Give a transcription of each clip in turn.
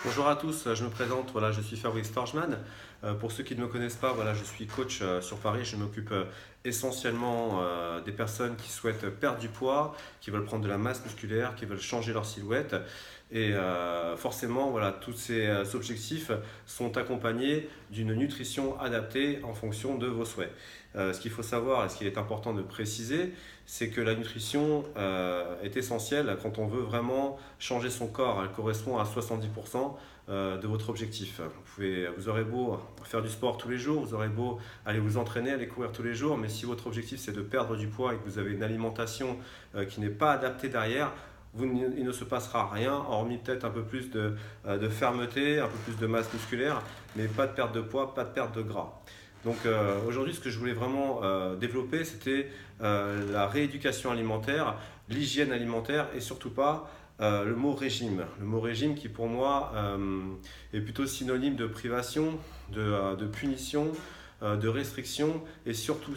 Bonjour à tous, je me présente, voilà, je suis Fabrice Forgeman. Pour ceux qui ne me connaissent pas, voilà, je suis coach sur Paris. Je m'occupe essentiellement des personnes qui souhaitent perdre du poids, qui veulent prendre de la masse musculaire, qui veulent changer leur silhouette. Et forcément, voilà, tous ces objectifs sont accompagnés d'une nutrition adaptée en fonction de vos souhaits. Ce qu'il faut savoir et ce qu'il est important de préciser, c'est que la nutrition est essentielle quand on veut vraiment changer son corps. Elle correspond à 70% de votre objectif. Vous aurez beau faire du sport tous les jours, vous aurez beau aller vous entraîner, aller courir tous les jours, mais si votre objectif c'est de perdre du poids et que vous avez une alimentation qui n'est pas adaptée derrière, il ne se passera rien, hormis peut-être un peu plus de fermeté, un peu plus de masse musculaire, mais pas de perte de poids, pas de perte de gras. Donc aujourd'hui, ce que je voulais vraiment développer, c'était la rééducation alimentaire, l'hygiène alimentaire et surtout pas le mot régime. Le mot régime qui pour moi est plutôt synonyme de privation, de punition, de restriction et surtout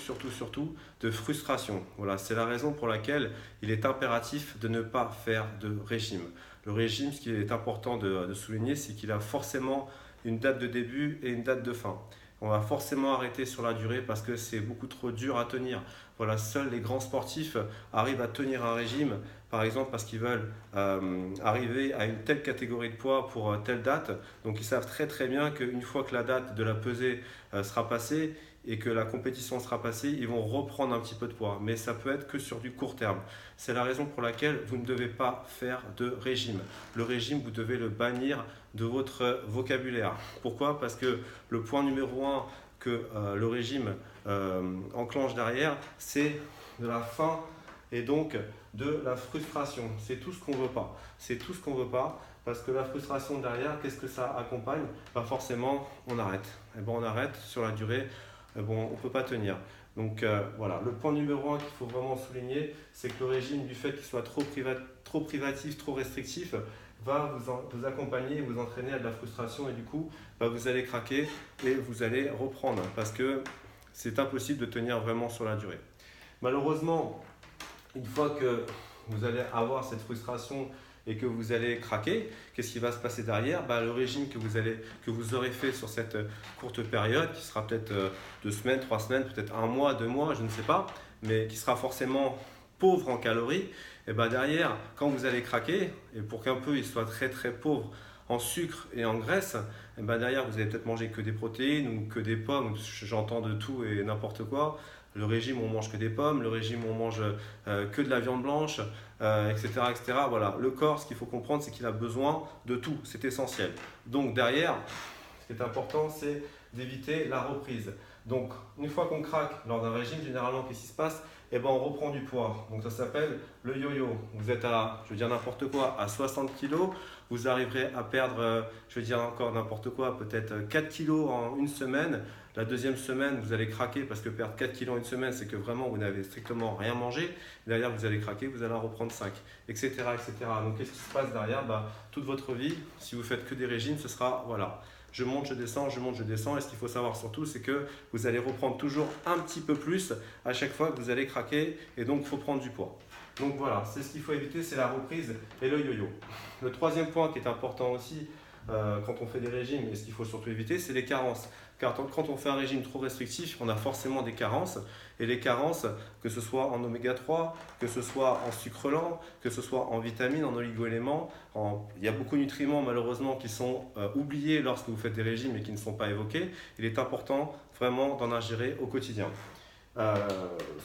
de frustration. Voilà, c'est la raison pour laquelle il est impératif de ne pas faire de régime. Le régime, ce qui est important de souligner, c'est qu'il a forcément une date de début et une date de fin. On va forcément arrêter sur la durée parce que c'est beaucoup trop dur à tenir. Voilà, seuls les grands sportifs arrivent à tenir un régime, par exemple parce qu'ils veulent arriver à une telle catégorie de poids pour telle date. Donc ils savent très bien qu'une fois que la date de la pesée sera passée et que la compétition sera passée, ils vont reprendre un petit peu de poids. Mais ça peut être que sur du court terme. C'est la raison pour laquelle vous ne devez pas faire de régime. Le régime, vous devez le bannir de votre vocabulaire. Pourquoi? Parce que le point numéro un que le régime enclenche derrière, c'est de la faim et donc de la frustration. C'est tout ce qu'on ne veut pas. C'est tout ce qu'on ne veut pas parce que la frustration derrière, qu'est-ce que ça accompagne? Forcément, on arrête. Et bon, on arrête sur la durée, on ne peut pas tenir. Donc voilà, le point numéro un qu'il faut vraiment souligner, c'est que le régime, du fait qu'il soit trop privatif, trop restrictif, va vous accompagner, vous entraîner à de la frustration et du coup, vous allez craquer et vous allez reprendre parce que c'est impossible de tenir vraiment sur la durée. Malheureusement, une fois que vous allez avoir cette frustration et que vous allez craquer, qu'est-ce qui va se passer derrière? Le régime que vous aurez fait sur cette courte période, qui sera peut-être 2 semaines, 3 semaines, peut-être 1 mois, 2 mois, je ne sais pas, mais qui sera forcément pauvre en calories, et derrière, quand vous allez craquer, et pour qu'un peu il soit très pauvre en sucre et en graisse, derrière vous allez peut-être manger que des protéines ou que des pommes, j'entends de tout et n'importe quoi. Le régime, on mange que des pommes, le régime, on mange que de la viande blanche, etc. Voilà. Le corps, ce qu'il faut comprendre, c'est qu'il a besoin de tout, c'est essentiel. Donc derrière, ce qui est important, c'est d'éviter la reprise. Donc, une fois qu'on craque lors d'un régime, généralement, qu'est-ce qui se passe? On reprend du poids. Donc, ça s'appelle le yo-yo. Vous êtes à, je veux dire n'importe quoi, à 60 kg. Vous arriverez à perdre, je veux dire encore n'importe quoi, peut-être 4 kg en une semaine. La deuxième semaine, vous allez craquer parce que perdre 4 kg en une semaine, c'est que vraiment, vous n'avez strictement rien mangé. Derrière, vous allez craquer, vous allez en reprendre 5, etc. Donc, qu'est-ce qui se passe derrière? Toute votre vie, si vous faites que des régimes, ce sera, voilà, je monte, je descends, je monte, je descends. Et ce qu'il faut savoir surtout, c'est que vous allez reprendre toujours un petit peu plus à chaque fois que vous allez craquer et donc il faut prendre du poids. Donc voilà, c'est ce qu'il faut éviter, c'est la reprise et le yo-yo. Le troisième point qui est important aussi quand on fait des régimes et ce qu'il faut surtout éviter, c'est les carences. Car quand on fait un régime trop restrictif, on a forcément des carences. Et les carences, que ce soit en oméga 3, que ce soit en sucre lent, que ce soit en vitamines, en oligo-éléments, il y a beaucoup de nutriments malheureusement qui sont oubliés lorsque vous faites des régimes et qui ne sont pas évoqués. Il est important vraiment d'en ingérer au quotidien.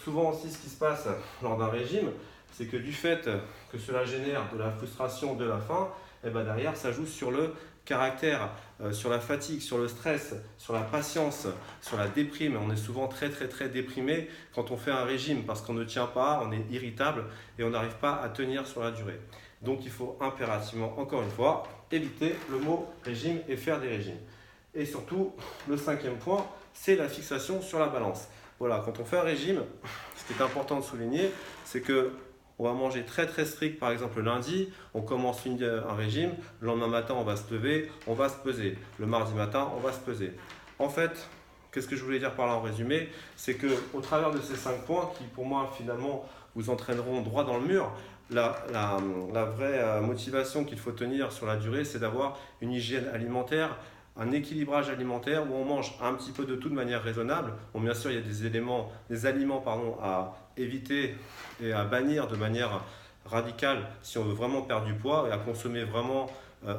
Souvent aussi ce qui se passe lors d'un régime, c'est que du fait que cela génère de la frustration, de la faim, derrière ça joue sur le caractère, sur la fatigue, sur le stress, sur la patience, sur la déprime. On est souvent très déprimé quand on fait un régime parce qu'on ne tient pas, on est irritable et on n'arrive pas à tenir sur la durée. Donc il faut impérativement, encore une fois, éviter le mot régime et faire des régimes. Et surtout, le cinquième point, c'est la fixation sur la balance. Voilà, quand on fait un régime, ce qui est important de souligner, c'est que on va manger très strict, par exemple le lundi, on commence un régime, le lendemain matin on va se lever, on va se peser. Le mardi matin, on va se peser. En fait, qu'est-ce que je voulais dire par là en résumé? C'est qu'au travers de ces 5 points qui pour moi finalement vous entraîneront droit dans le mur, la vraie motivation qu'il faut tenir sur la durée, c'est d'avoir une hygiène alimentaire, un équilibrage alimentaire où on mange un petit peu de tout de manière raisonnable. Bon, bien sûr, il y a des aliments à éviter et à bannir de manière radicale si on veut vraiment perdre du poids et à consommer vraiment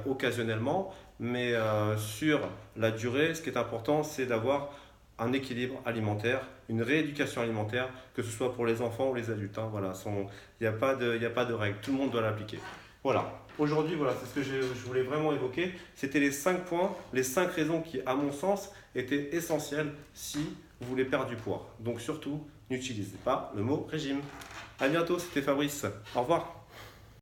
occasionnellement. Mais sur la durée, ce qui est important, c'est d'avoir un équilibre alimentaire, une rééducation alimentaire, que ce soit pour les enfants ou les adultes. Hein, voilà, il n'y a pas de règle, tout le monde doit l'appliquer. Voilà, aujourd'hui, voilà, c'est ce que je voulais vraiment évoquer. C'était les 5 points, les 5 raisons qui, à mon sens, étaient essentielles si vous voulez perdre du poids. Donc surtout, n'utilisez pas le mot régime. À bientôt, c'était Fabrice. Au revoir.